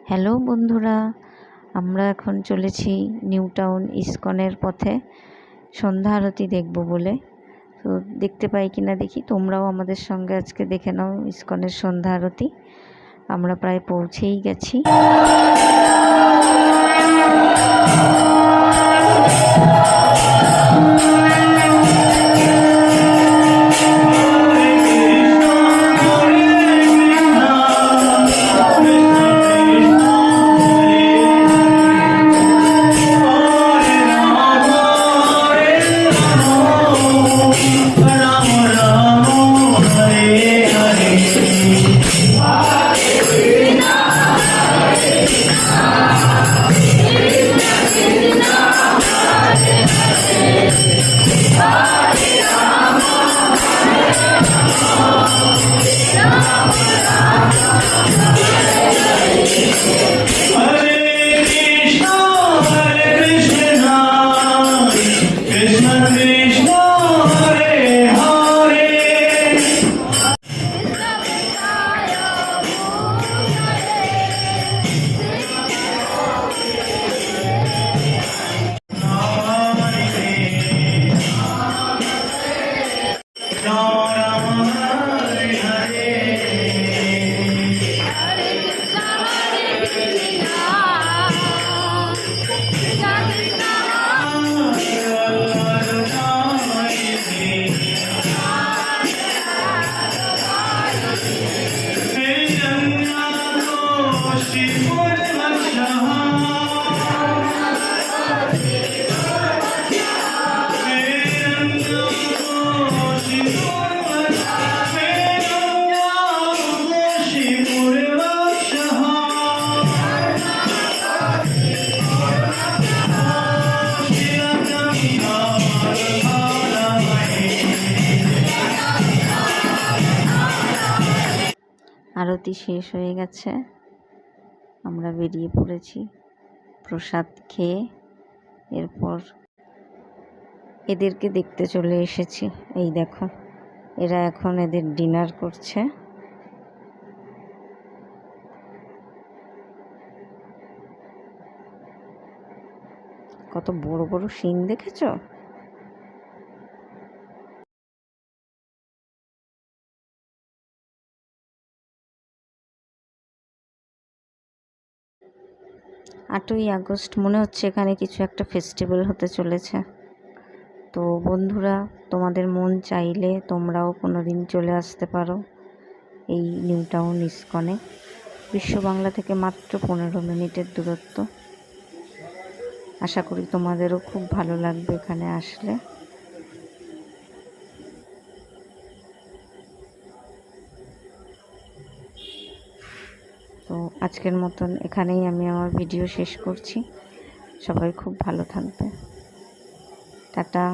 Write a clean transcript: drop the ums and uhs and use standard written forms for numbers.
Hello বন্ধুরা, আমরা এখন চলেছি নিউ টাউন ইস্কনের পথে সন্ধ্যা আরতি দেখব বলে। তো দেখতে পাই কিনা দেখি, তোমরাও আমাদের সঙ্গে আজকে দেখে নাও ইস্কনের সন্ধ্যা আরতি। আমরা প্রায় পৌঁছেই গেছি। আরতি শেষ হয়ে গেছে, আমরা বেরিয়ে পড়েছি প্রসাদ খেয়ে। এরপর এদেরকে দেখতে চলে এসেছি। এই দেখো, এরা এখন এদের ডিনার করছে। কত বড় বড় শিং দেখেছো? আটই আগস্ট, মনে হচ্ছে এখানে কিছু একটা ফেস্টিভ্যাল হতে চলেছে। তো বন্ধুরা, তোমাদের মন চাইলে তোমরাও কোনো দিন চলে আসতে পারো এই নিউ টাউন ইস্কনে। বিশ্ব বাংলা থেকে মাত্র 15 মিনিটের দূরত্ব। আশা করি তোমাদেরও খুব ভালো লাগবে এখানে আসলে। তো আজকের মতন এখানেই আমি আমার ভিডিও শেষ করছি। সবাই খুব ভালো থাকবে। টাটা।